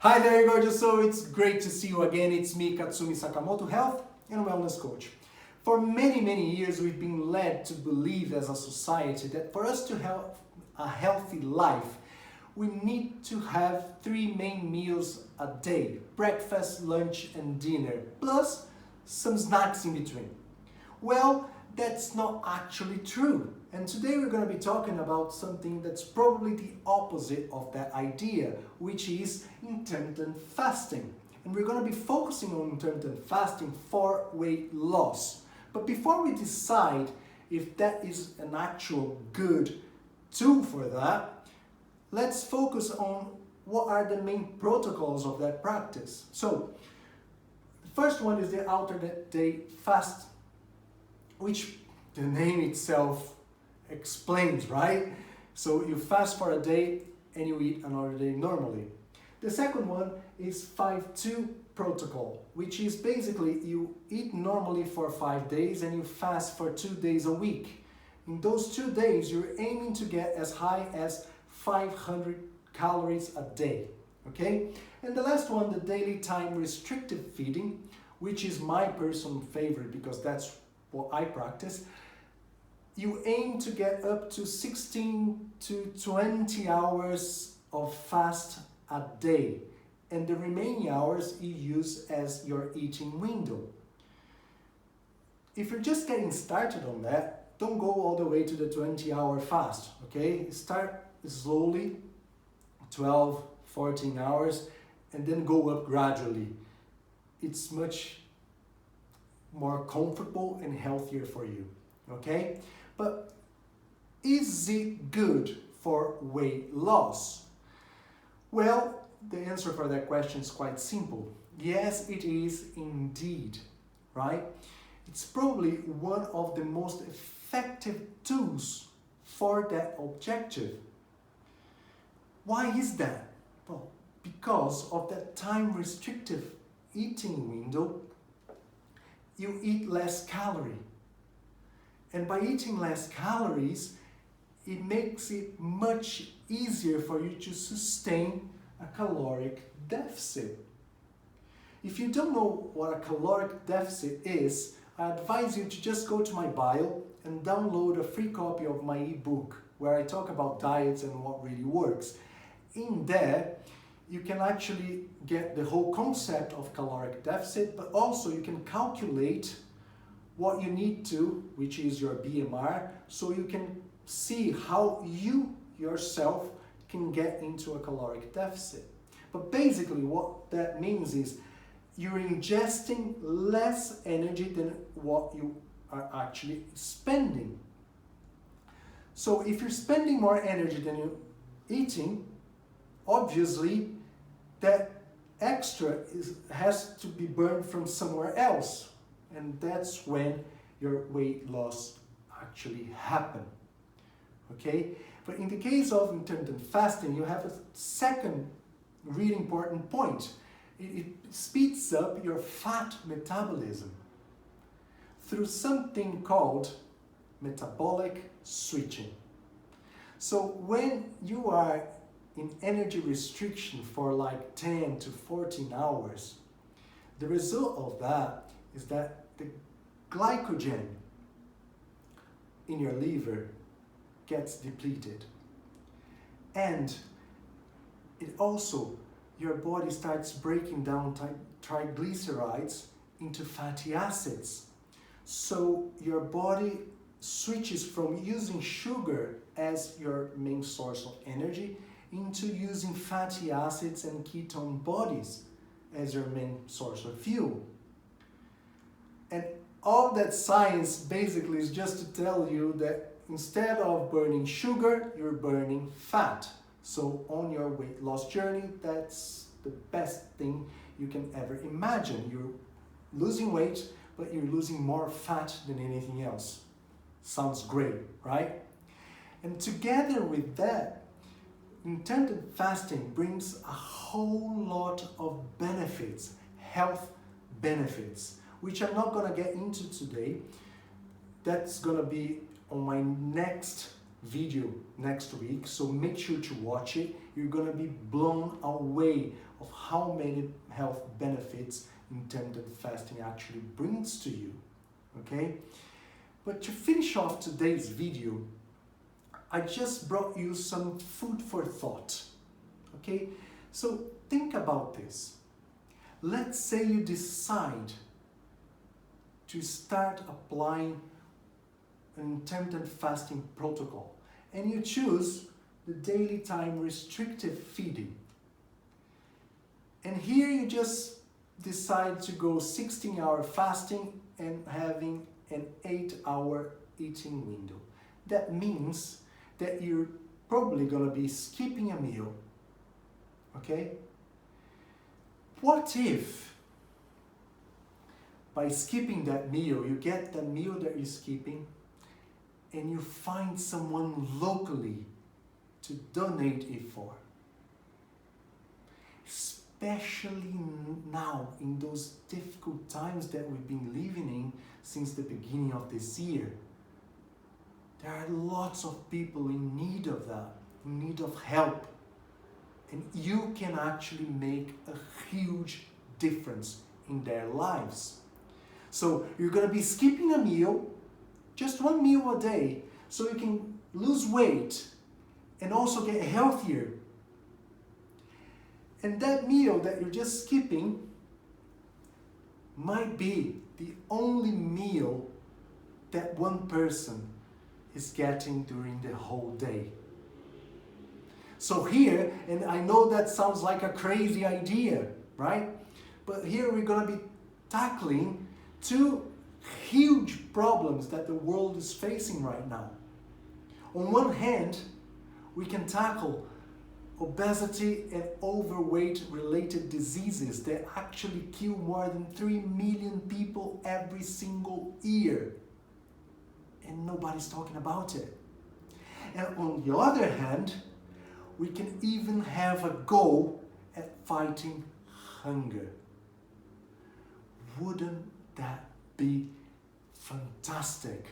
Hi there, gorgeous soul. It's great to see you again. It's me, Katsumi Sakamoto, health and wellness coach. For many, many years, we've been led to believe as a society that for us to have a healthy life, we need to have three main meals a day: breakfast, lunch, and dinner, plus some snacks in between. Well, that's not actually true. And today we're going to be talking about something that's probably the opposite of that idea, which is intermittent fasting. And we're going to be focusing on intermittent fasting for weight loss. But before we decide if that is an actual good tool for that, let's focus on what are the main protocols of that practice. So, the first one is the alternate day fast, which the name itself explains, right? So you fast for a day and you eat another day normally. The second one is 5-2 protocol, which is basically you eat normally for 5 days and you fast for 2 days a week. In those 2 days, you're aiming to get as high as 500 calories a day, okay? And the last one, the daily time restricted feeding, which is my personal favorite because that's what I practice. You aim to get up to 16 to 20 hours of fast a day, and the remaining hours you use as your eating window. If you're just getting started on that, don't go all the way to the 20-hour fast, okay? Start slowly, 12, 14 hours, and then go up gradually. It's much more comfortable and healthier for you, okay? But is it good for weight loss? Well, the answer for that question is quite simple. Yes, it is indeed, right? It's probably one of the most effective tools for that objective. Why is that? Well, because of that time restrictive eating window, you eat less calorie. And by eating less calories, it makes it much easier for you to sustain a caloric deficit. If you don't know what a caloric deficit is, I advise you to just go to my bio and download a free copy of my ebook where I talk about diets and what really works. In there, you can actually get the whole concept of caloric deficit, but also you can calculate what you need to, which is your BMR, so you can see how you yourself can get into a caloric deficit. But basically what that means is you're ingesting less energy than what you are actually spending. So if you're spending more energy than you're eating, obviously that extra has to be burned from somewhere else. And that's when your weight loss actually happens. Okay? But in the case of intermittent fasting, you have a second really important point. It speeds up your fat metabolism through something called metabolic switching. So when you are in energy restriction for like 10 to 14 hours, the result of that is that the glycogen in your liver gets depleted. And it also, your body starts breaking down triglycerides into fatty acids. So your body switches from using sugar as your main source of energy into using fatty acids and ketone bodies as your main source of fuel. And all that science basically is just to tell you that instead of burning sugar, you're burning fat. So on your weight loss journey, that's the best thing you can ever imagine. You're losing weight, but you're losing more fat than anything else. Sounds great, right? And together with that, intermittent fasting brings a whole lot of benefits, health benefits, which I'm not going to get into today. That's going to be on my next video next week, so make sure to watch it. You're gonna be blown away of how many health benefits intermittent fasting actually brings to you, okay? But to finish off today's video, I just brought you some food for thought, okay? So think about this. Let's say you decide to start applying an intermittent fasting protocol and you choose the daily time restrictive feeding. And here you just decide to go 16-hour fasting and having an 8-hour eating window. That means that you're probably gonna be skipping a meal, okay? What if by skipping that meal, you get the meal that you're skipping and you find someone locally to donate it for? Especially now in those difficult times that we've been living in since the beginning of this year. There are lots of people in need of that, in need of help. And you can actually make a huge difference in their lives. So you're going to be skipping a meal, just one meal a day, so you can lose weight and also get healthier. And that meal that you're just skipping might be the only meal that one person is getting during the whole day. So here, and I know that sounds like a crazy idea, right? But here we're going to be tackling two huge problems that the world is facing right now. On one hand, we can tackle obesity and overweight related diseases that actually kill more than 3 million people every single year. And nobody's talking about it. And on the other hand, we can even have a go at fighting hunger. Wouldn't that be fantastic?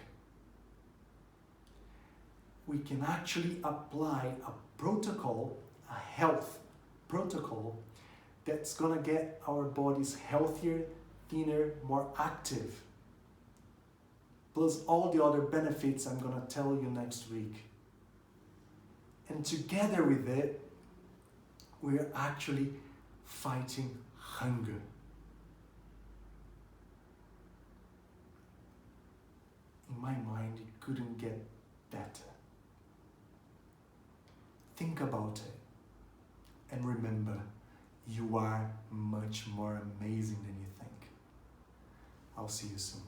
We can actually apply a protocol, a health protocol, that's gonna get our bodies healthier, thinner, more active. Plus all the other benefits I'm gonna tell you next week. And together with it, we're actually fighting hunger. In my mind, it couldn't get better. Think about it. And remember, you are much more amazing than you think. I'll see you soon.